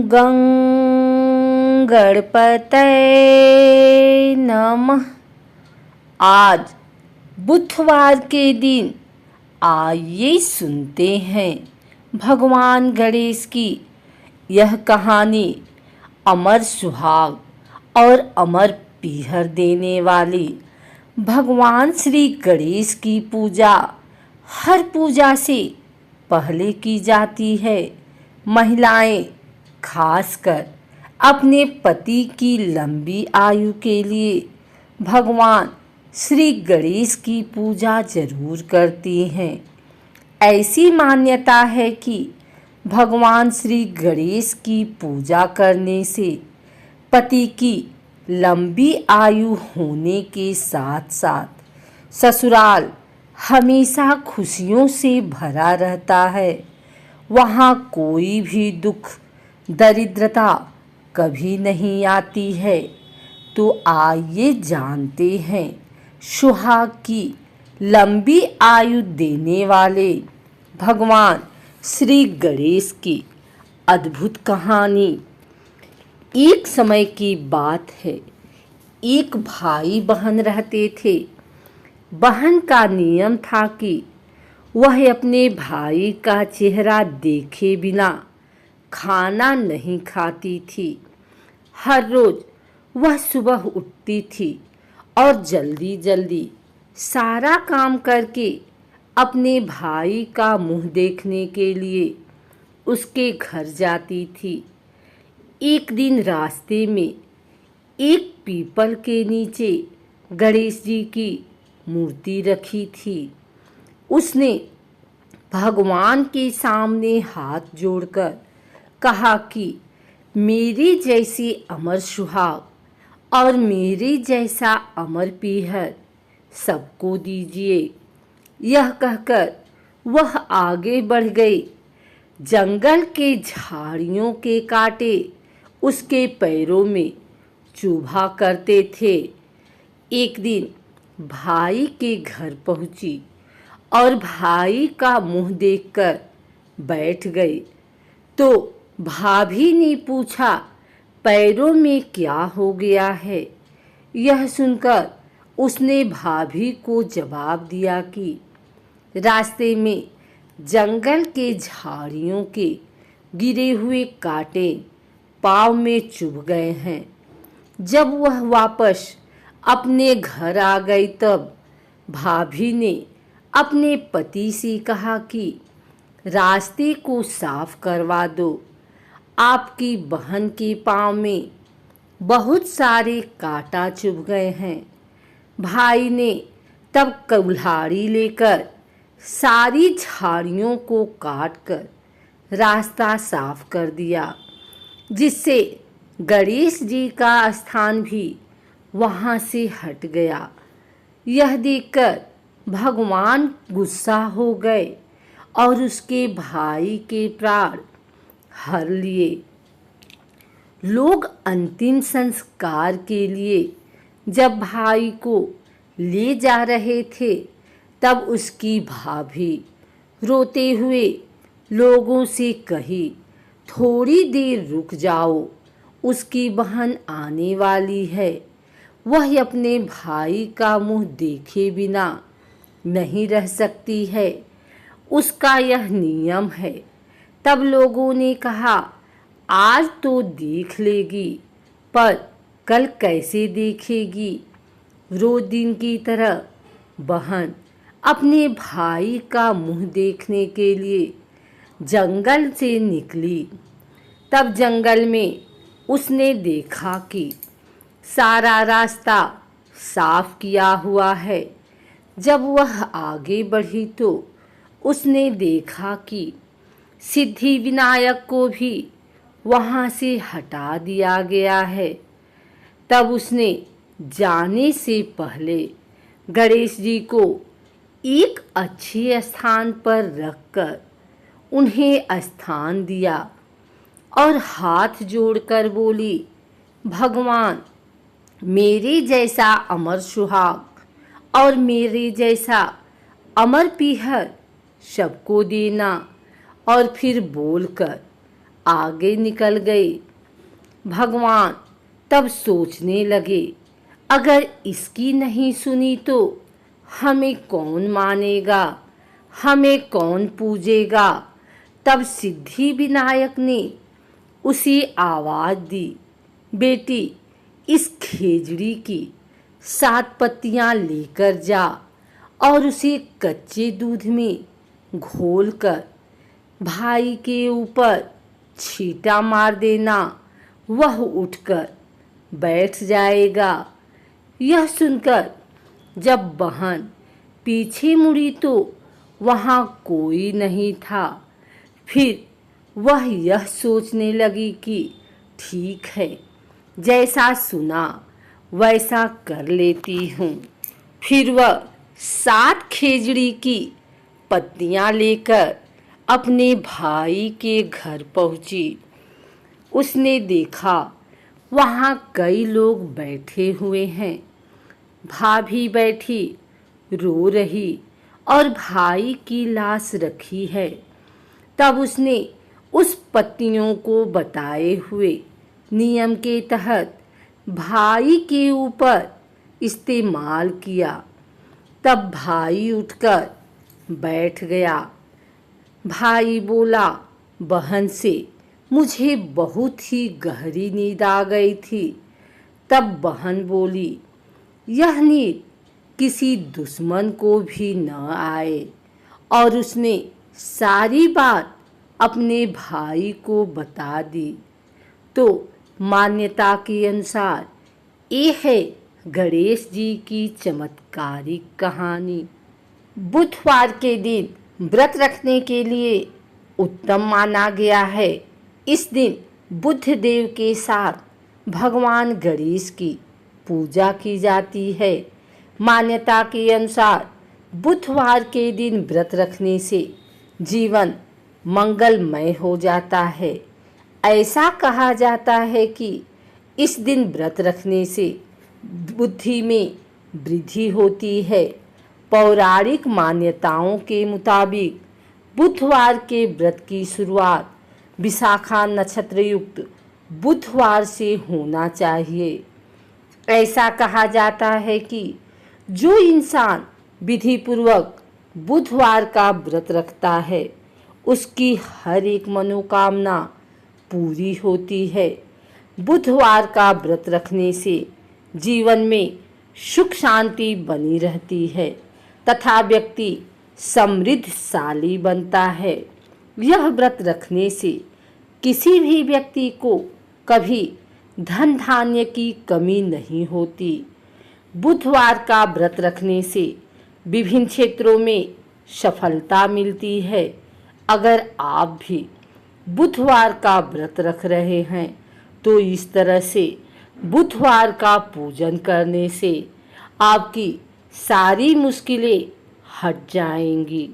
गं गणपतये नमः। आज बुधवार के दिन आइए सुनते हैं भगवान गणेश की यह कहानी। अमर सुहाग और अमर पीहर देने वाली भगवान श्री गणेश की पूजा हर पूजा से पहले की जाती है। महिलाएं खासकर अपने पति की लंबी आयु के लिए भगवान श्री गणेश की पूजा जरूर करती हैं। ऐसी मान्यता है कि भगवान श्री गणेश की पूजा करने से पति की लंबी आयु होने के साथ साथ ससुराल हमेशा खुशियों से भरा रहता है। वहाँ कोई भी दुख दरिद्रता कभी नहीं आती है। तो आइए जानते हैं सुहाग की लंबी आयु देने वाले भगवान श्री गणेश की अद्भुत कहानी। एक समय की बात है, एक भाई बहन रहते थे। बहन का नियम था कि वह अपने भाई का चेहरा देखे बिना खाना नहीं खाती थी। हर रोज वह सुबह उठती थी और जल्दी जल्दी सारा काम करके अपने भाई का मुंह देखने के लिए उसके घर जाती थी। एक दिन रास्ते में एक पीपल के नीचे गणेश जी की मूर्ति रखी थी। उसने भगवान के सामने हाथ जोड़कर कहा कि मेरी जैसी अमर सुहाग और मेरे जैसा अमर पीहर सबको दीजिए। यह कहकर वह आगे बढ़ गई। जंगल के झाड़ियों के कांटे उसके पैरों में चुभा करते थे। एक दिन भाई के घर पहुंची और भाई का मुंह देखकर बैठ गई तो भाभी ने पूछा, पैरों में क्या हो गया है? यह सुनकर उसने भाभी को जवाब दिया कि रास्ते में जंगल के झाड़ियों के गिरे हुए कांटे पाँव में चुभ गए हैं। जब वह वापस अपने घर आ गई तब भाभी ने अपने पति से कहा कि रास्ते को साफ करवा दो। आपकी बहन के पाँव में बहुत सारे कांटा चुभ गए हैं। भाई ने तब कुल्हाड़ी लेकर सारी झाड़ियों को काटकर रास्ता साफ कर दिया, जिससे गणेश जी का स्थान भी वहाँ से हट गया। यह देखकर भगवान गुस्सा हो गए और उसके भाई के प्राण हर लिए। लोग अंतिम संस्कार के लिए जब भाई को ले जा रहे थे तब उसकी भाभी रोते हुए लोगों से कही, थोड़ी देर रुक जाओ, उसकी बहन आने वाली है। वह अपने भाई का मुंह देखे बिना नहीं रह सकती है, उसका यह नियम है। तब लोगों ने कहा, आज तो देख लेगी पर कल कैसे देखेगी? रोज दिन की तरह बहन अपने भाई का मुंह देखने के लिए जंगल से निकली। तब जंगल में उसने देखा कि सारा रास्ता साफ किया हुआ है। जब वह आगे बढ़ी तो उसने देखा कि सिद्धि विनायक को भी वहाँ से हटा दिया गया है। तब उसने जाने से पहले गणेश जी को एक अच्छे स्थान पर रखकर उन्हें स्थान दिया और हाथ जोड़कर बोली, भगवान मेरे जैसा अमर सुहाग और मेरे जैसा अमर पीहर सबको देना। और फिर बोलकर आगे निकल गए। भगवान तब सोचने लगे, अगर इसकी नहीं सुनी तो हमें कौन मानेगा, हमें कौन पूजेगा। तब सिद्धि विनायक ने उसे आवाज दी, बेटी इस खेजड़ी की 7 पत्तियां लेकर जा और उसे कच्चे दूध में घोलकर भाई के ऊपर छींटा मार देना, वह उठकर बैठ जाएगा। यह सुनकर जब बहन पीछे मुड़ी तो वहाँ कोई नहीं था। फिर वह यह सोचने लगी कि ठीक है, जैसा सुना वैसा कर लेती हूँ। फिर वह 7 खेजड़ी की पत्तियां लेकर अपने भाई के घर पहुंची। उसने देखा वहाँ कई लोग बैठे हुए हैं। भाभी बैठी रो रही और भाई की लाश रखी है। तब उसने उस पत्तियों को बताए हुए नियम के तहत भाई के ऊपर इस्तेमाल किया। तब भाई उठकर बैठ गया। भाई बोला बहन से, मुझे बहुत ही गहरी नींद आ गई थी। तब बहन बोली, यह नींद किसी दुश्मन को भी न आए। और उसने सारी बात अपने भाई को बता दी। तो मान्यता के अनुसार ये है गणेश जी की चमत्कारिक कहानी। बुधवार के दिन व्रत रखने के लिए उत्तम माना गया है। इस दिन बुद्ध देव के साथ भगवान गणेश की पूजा की जाती है। मान्यता के अनुसार बुधवार के दिन व्रत रखने से जीवन मंगलमय हो जाता है। ऐसा कहा जाता है कि इस दिन व्रत रखने से बुद्धि में वृद्धि होती है। पौराणिक मान्यताओं के मुताबिक बुधवार के व्रत की शुरुआत विशाखा नक्षत्र युक्त बुधवार से होना चाहिए। ऐसा कहा जाता है कि जो इंसान विधि पूर्वक बुधवार का व्रत रखता है उसकी हर एक मनोकामना पूरी होती है। बुधवार का व्रत रखने से जीवन में सुख शांति बनी रहती है तथा व्यक्ति समृद्धशाली बनता है। यह व्रत रखने से किसी भी व्यक्ति को कभी धन धान्य की कमी नहीं होती। बुधवार का व्रत रखने से विभिन्न क्षेत्रों में सफलता मिलती है। अगर आप भी बुधवार का व्रत रख रहे हैं तो इस तरह से बुधवार का पूजन करने से आपकी सारी मुश्किलें हट जाएंगी।